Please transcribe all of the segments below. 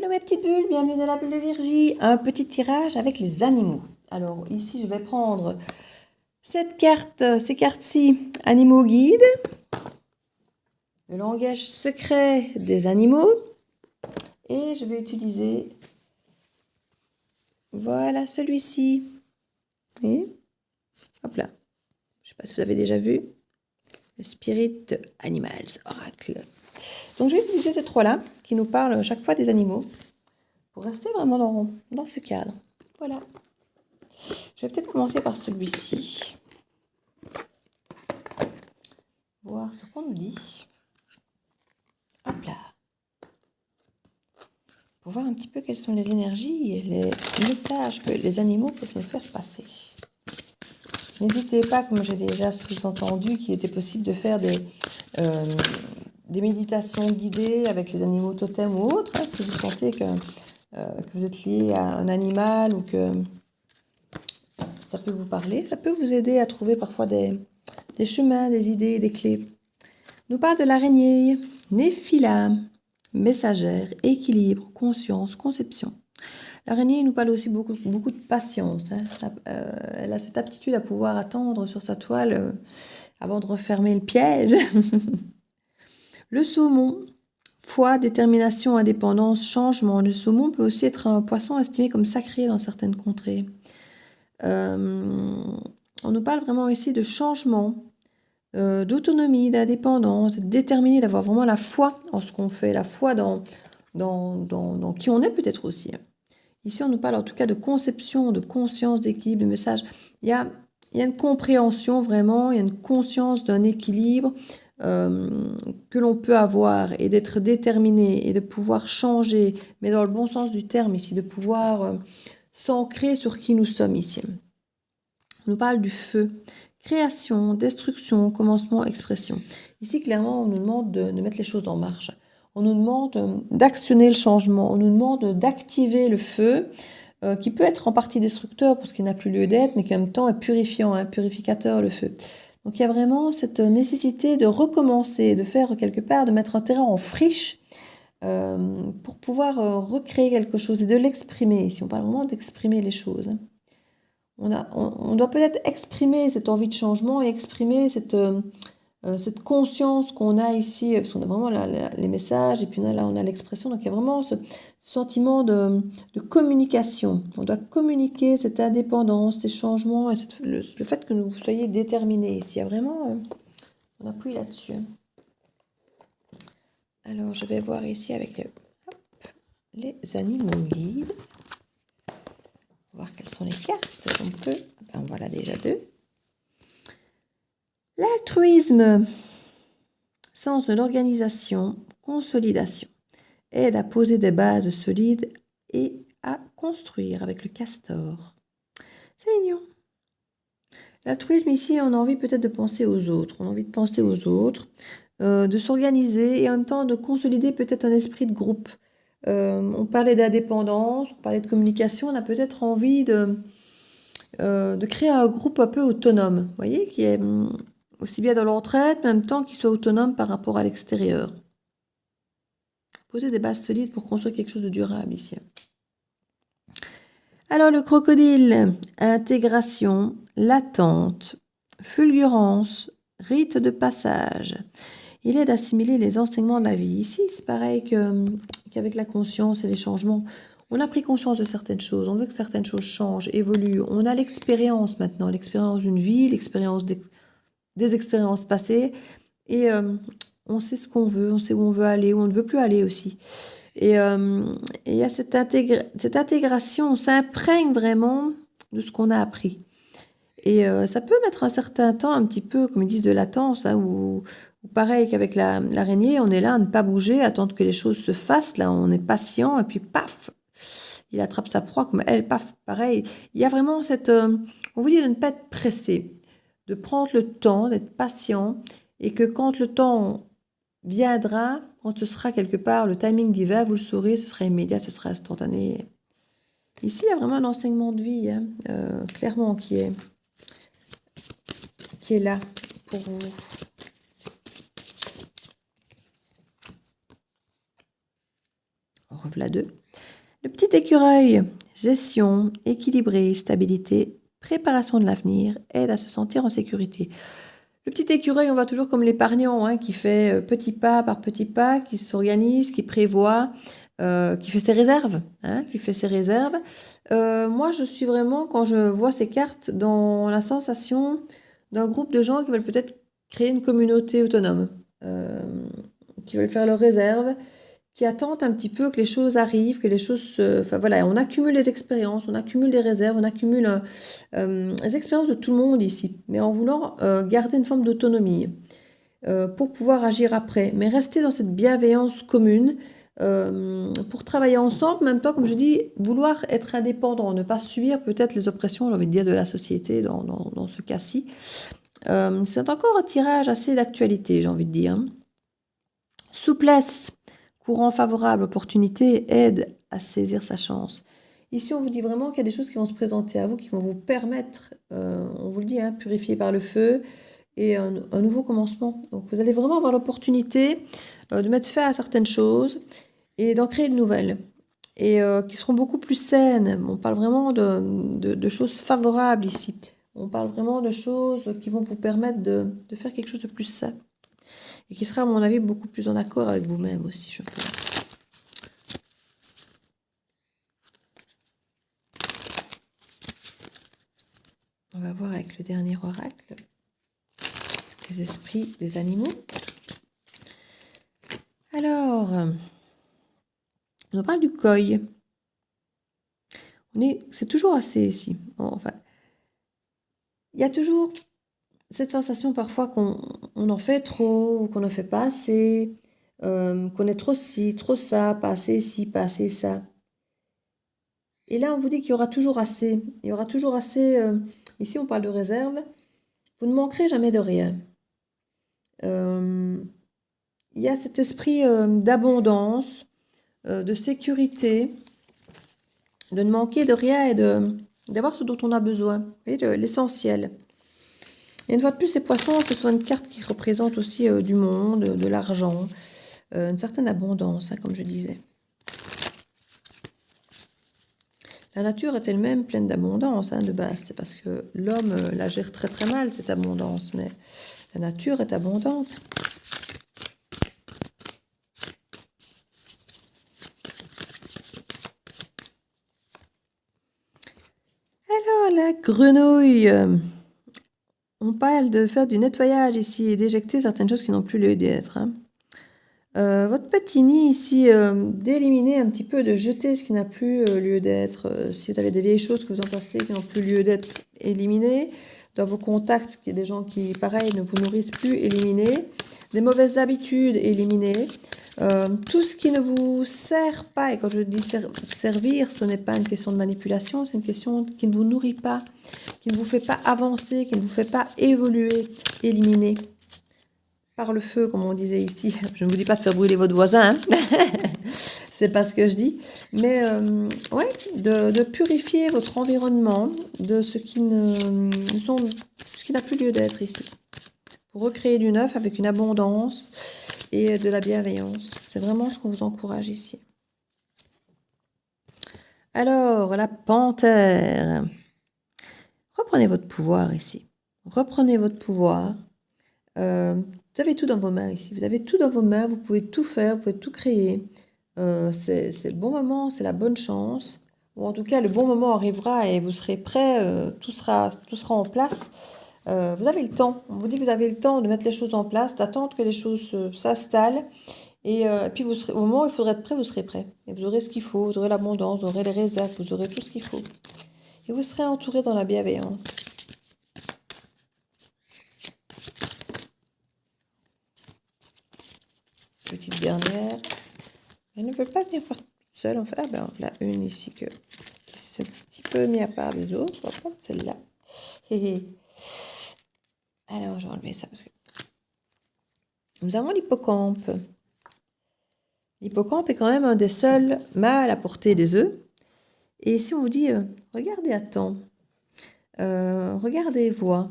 Hello mes petites bulles, bienvenue dans la bulle de Virgie. Un petit tirage avec les animaux. Alors ici je vais prendre cette carte, ces cartes-ci, animaux guides, le langage secret des animaux. Et je vais utiliser, voilà celui-ci. Et hop là, je ne sais pas si vous avez déjà vu, le Spirit Animals Oracle. Donc je vais utiliser ces trois-là qui nous parlent chaque fois des animaux pour rester vraiment dans ce cadre. Voilà. Je vais peut-être commencer par celui-ci. Voir ce qu'on nous dit. Hop là. Pour voir un petit peu quelles sont les énergies et les messages que les animaux peuvent nous faire passer. N'hésitez pas, comme j'ai déjà sous-entendu, qu'il était possible de faire des méditations guidées avec les animaux totems ou autres. Hein, si vous sentez que vous êtes lié à un animal ou que ça peut vous parler, ça peut vous aider à trouver parfois des chemins, des idées, des clés. Nous parle de l'araignée, Néphilim, messagère, équilibre, conscience, conception. L'araignée nous parle aussi beaucoup de patience. Hein. Elle a cette aptitude à pouvoir attendre sur sa toile avant de refermer le piège. Le saumon, foi, détermination, indépendance, changement. Le saumon peut aussi être un poisson estimé comme sacré dans certaines contrées. On nous parle vraiment ici de changement, d'autonomie, d'indépendance, d'être déterminé, d'avoir vraiment la foi en ce qu'on fait, la foi dans qui on est peut-être aussi. Ici, on nous parle en tout cas de conception, de conscience, d'équilibre, de message. Il y a une compréhension vraiment, il y a une conscience d'un équilibre que l'on peut avoir et d'être déterminé et de pouvoir changer, mais dans le bon sens du terme ici, de pouvoir s'ancrer sur qui nous sommes ici. On nous parle du feu, création, destruction, commencement, expression. Ici, clairement, on nous demande de mettre les choses en marche. On nous demande d'actionner le changement. On nous demande d'activer le feu, qui peut être en partie destructeur pour ce qui n'a plus lieu d'être, mais qui en même temps est purifiant, hein, purificateur, le feu. Donc il y a vraiment cette nécessité de recommencer, de faire quelque part, de mettre un terrain en friche pour pouvoir recréer quelque chose et de l'exprimer. Ici, on parle vraiment d'exprimer les choses. On doit peut-être exprimer cette envie de changement et exprimer cette conscience qu'on a ici, parce qu'on a vraiment les messages et puis là on a l'expression, donc il y a vraiment ce sentiment de communication. On doit communiquer cette indépendance, ces changements et le fait que vous soyez déterminés ici. Il y a vraiment, on appuie là-dessus. Alors je vais voir ici avec les animaux guides. Voir quelles sont les cartes qu'on peut. Ben voilà déjà deux. L'altruisme, sens de l'organisation, consolidation, aide à poser des bases solides et à construire avec le castor. C'est mignon. L'altruisme ici, on a envie peut-être de penser aux autres. On a envie de penser aux autres, de s'organiser et en même temps de consolider peut-être un esprit de groupe. On parlait d'indépendance, on parlait de communication, on a peut-être envie de créer un groupe un peu autonome, vous voyez, qui est aussi bien dans l'entraide, mais en même temps qui soit autonome par rapport à l'extérieur. Poser des bases solides pour construire quelque chose de durable ici. Alors le crocodile, intégration, latente, fulgurance, rite de passage. Il aide à assimiler les enseignements de la vie. Ici, c'est pareil qu'avec la conscience et les changements. On a pris conscience de certaines choses, on veut que certaines choses changent, évoluent. On a l'expérience maintenant, l'expérience d'une vie, l'expérience des expériences passées. Et on sait ce qu'on veut, on sait où on veut aller, où on ne veut plus aller aussi. Et il y a cette intégration, on s'imprègne vraiment de ce qu'on a appris. Et ça peut mettre un certain temps, un petit peu, comme ils disent, de latence, hein, ou pareil qu'avec l'araignée, on est là à ne pas bouger, attendre que les choses se fassent. Là, on est patient, et puis paf, il attrape sa proie comme elle, paf, pareil. Il y a vraiment cette... on vous dit de ne pas être pressé, de prendre le temps, d'être patient, et que quand le temps viendra, quand ce sera quelque part, le timing divin, vous le saurez, ce sera immédiat, ce sera instantané. Ici, il y a vraiment un enseignement de vie, hein, clairement, qui est là pour vous. En revoilà deux. Le petit écureuil, gestion, équilibré, stabilité, préparation de l'avenir, aide à se sentir en sécurité. Le petit écureuil, on voit toujours comme l'épargnant, hein, qui fait petit pas par petit pas, qui s'organise, qui prévoit, qui fait ses réserves, hein, qui fait ses réserves. Moi, je suis vraiment, quand je vois ces cartes, dans la sensation d'un groupe de gens qui veulent peut-être créer une communauté autonome, qui veulent faire leurs réserves, qui attendent un petit peu que les choses arrivent, que les choses Enfin voilà, on accumule les expériences, on accumule des réserves, on accumule les expériences de tout le monde ici, mais en voulant garder une forme d'autonomie pour pouvoir agir après, mais rester dans cette bienveillance commune pour travailler ensemble, en même temps, comme je dis, vouloir être indépendant, ne pas subir peut-être les oppressions, j'ai envie de dire, de la société dans ce cas-ci. C'est encore un tirage assez d'actualité, j'ai envie de dire. Souplesse, courant favorable, opportunité, aide à saisir sa chance. Ici, on vous dit vraiment qu'il y a des choses qui vont se présenter à vous, qui vont vous permettre, on vous le dit, hein, purifié par le feu, et un nouveau commencement. Donc, vous allez vraiment avoir l'opportunité de mettre fin à certaines choses et d'en créer de nouvelles, et qui seront beaucoup plus saines. On parle vraiment de choses favorables ici. On parle vraiment de choses qui vont vous permettre de faire quelque chose de plus sain et qui sera, à mon avis, beaucoup plus en accord avec vous-même aussi, je pense. On va voir avec le dernier oracle, les esprits des animaux. Alors, on parle du koi. C'est toujours assez ici. Enfin, il y a toujours cette sensation parfois qu'on en fait trop, ou qu'on ne fait pas assez, qu'on est trop ci, trop ça, pas assez ci, pas assez ça. Et là, on vous dit qu'il y aura toujours assez. Il y aura toujours assez. Ici, on parle de réserve. Vous ne manquerez jamais de rien. Il y a cet esprit d'abondance, de sécurité, de ne manquer de rien et d'avoir ce dont on a besoin. Vous voyez, l'essentiel. Et une fois de plus, ces poissons, ce sont une carte qui représente aussi du monde, de l'argent, une certaine abondance, hein, comme je disais. La nature est elle-même pleine d'abondance, hein, de base. C'est parce que l'homme la gère très très mal, cette abondance. Mais la nature est abondante. Alors, la grenouille. On parle de faire du nettoyage ici et d'éjecter certaines choses qui n'ont plus lieu d'être. Hein. Votre petit nid ici, d'éliminer un petit peu, de jeter ce qui n'a plus lieu d'être. Si vous avez des vieilles choses que vous entassez qui n'ont plus lieu d'être, éliminez. Dans vos contacts, qu'il y a des gens qui, pareil, ne vous nourrissent plus, éliminez. Des mauvaises habitudes, éliminez. Tout ce qui ne vous sert pas, et quand je dis servir, ce n'est pas une question de manipulation, c'est une question qui ne vous nourrit pas, qui ne vous fait pas avancer, qui ne vous fait pas évoluer, éliminer. Par le feu, comme on disait ici. Je ne vous dis pas de faire brûler votre voisin, hein. C'est pas ce que je dis. Mais ouais, de purifier votre environnement de ce qui ce qui n'a plus lieu d'être ici. Pour recréer du neuf avec une abondance et de la bienveillance. C'est vraiment ce qu'on vous encourage ici. Alors, la panthère. Reprenez votre pouvoir ici. Reprenez votre pouvoir. Vous avez tout dans vos mains ici. Vous avez tout dans vos mains. Vous pouvez tout faire. Vous pouvez tout créer. C'est le bon moment. C'est la bonne chance. Ou en tout cas, le bon moment arrivera et vous serez prêt. Tout sera en place. Vous avez le temps. On vous dit que vous avez le temps de mettre les choses en place, d'attendre que les choses s'installent. Et puis, au moment où il faudra être prêt, vous serez prêt. Et vous aurez ce qu'il faut. Vous aurez l'abondance, vous aurez les réserves, vous aurez tout ce qu'il faut. Et vous serez entouré dans la bienveillance. Petite dernière. Elle ne veut pas venir toute seule. Enfin, ah ben, voilà une ici qui s'est un petit peu mis à part des autres. On va prendre celle-là. Alors, je vais enlever ça parce que... Nous avons l'hippocampe. L'hippocampe est quand même un des seuls mâles à porter des œufs. Et si on vous dit, regardez à temps, regardez voir.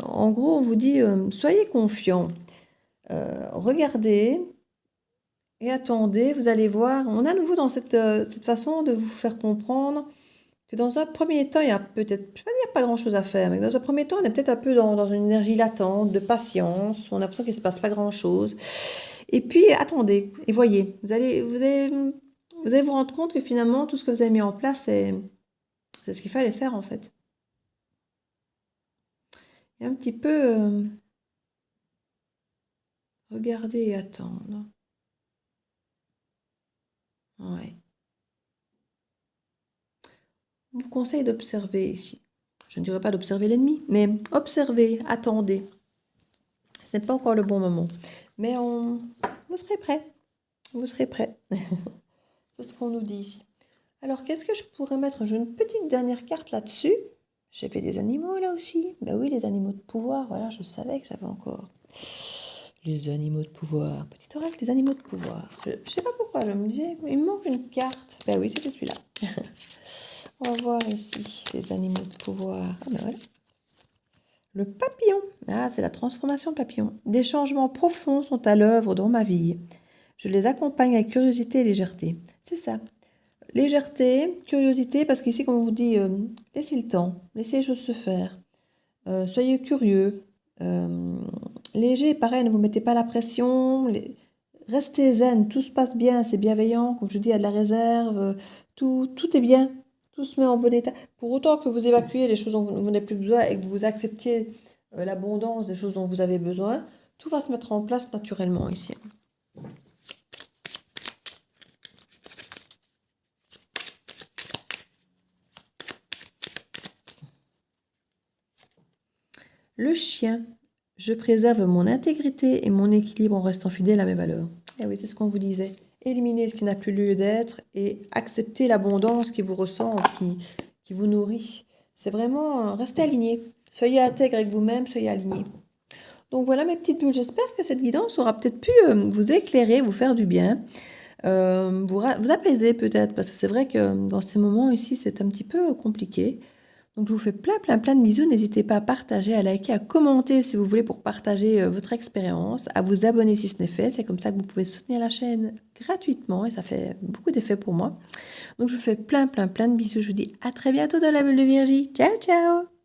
En gros, on vous dit, soyez confiants. Regardez Et attendez, vous allez voir, on est à nouveau dans cette façon de vous faire comprendre que dans un premier temps, il y a peut-être, je vais pas dire pas grand-chose à faire, mais dans un premier temps, on est peut-être un peu dans une énergie latente, de patience, où on a l'impression qu'il ne se passe pas grand-chose. Et puis, attendez, et voyez, vous allez vous rendre compte que finalement, tout ce que vous avez mis en place, c'est ce qu'il fallait faire en fait. Et un petit peu regarder et attendre. Ouais. Je vous conseille d'observer ici. Je ne dirais pas d'observer l'ennemi, mais observez, attendez. Ce n'est pas encore le bon moment. Mais vous serez prêt. Vous serez prêt. C'est ce qu'on nous dit ici. Alors, qu'est-ce que je pourrais mettre? J'ai une petite dernière carte là-dessus. J'ai fait des animaux là aussi. Ben oui, les animaux de pouvoir. Voilà, je savais que j'avais encore. Les animaux de pouvoir. Petit oracle des animaux de pouvoir. Je ne sais pas pourquoi, je me disais, il me manque une carte. Ben oui, c'était celui-là. On va voir ici, les animaux de pouvoir. Ah ben voilà. Le papillon. Ah, c'est la transformation papillon. Des changements profonds sont à l'œuvre dans ma vie. Je les accompagne avec curiosité et légèreté. C'est ça. Légèreté, curiosité, parce qu'ici, comme on vous dit, laissez le temps, laissez les choses se faire. Soyez curieux. Léger, pareil, ne vous mettez pas la pression. Restez zen, tout se passe bien, c'est bienveillant. Comme je dis, il y a de la réserve. Tout est bien. Tout se met en bon état. Pour autant que vous évacuez les choses dont vous n'avez plus besoin et que vous acceptiez l'abondance des choses dont vous avez besoin, tout va se mettre en place naturellement ici. Le chien. Je préserve mon intégrité et mon équilibre en restant fidèle à mes valeurs. Eh oui, c'est ce qu'on vous disait. Éliminez ce qui n'a plus lieu d'être et acceptez l'abondance qui vous ressemble, qui vous nourrit. C'est vraiment restez aligné. Soyez intègre avec vous-même, soyez aligné. Donc voilà mes petites bulles. J'espère que cette guidance aura peut-être pu vous éclairer, vous faire du bien. Vous apaiser peut-être, parce que c'est vrai que dans ces moments ici, c'est un petit peu compliqué. Donc je vous fais plein de bisous. N'hésitez pas à partager, à liker, à commenter si vous voulez pour partager votre expérience, à vous abonner si ce n'est fait. C'est comme ça que vous pouvez soutenir la chaîne gratuitement et ça fait beaucoup d'effet pour moi. Donc je vous fais plein de bisous. Je vous dis à très bientôt dans la bulle de Virgie. Ciao, ciao!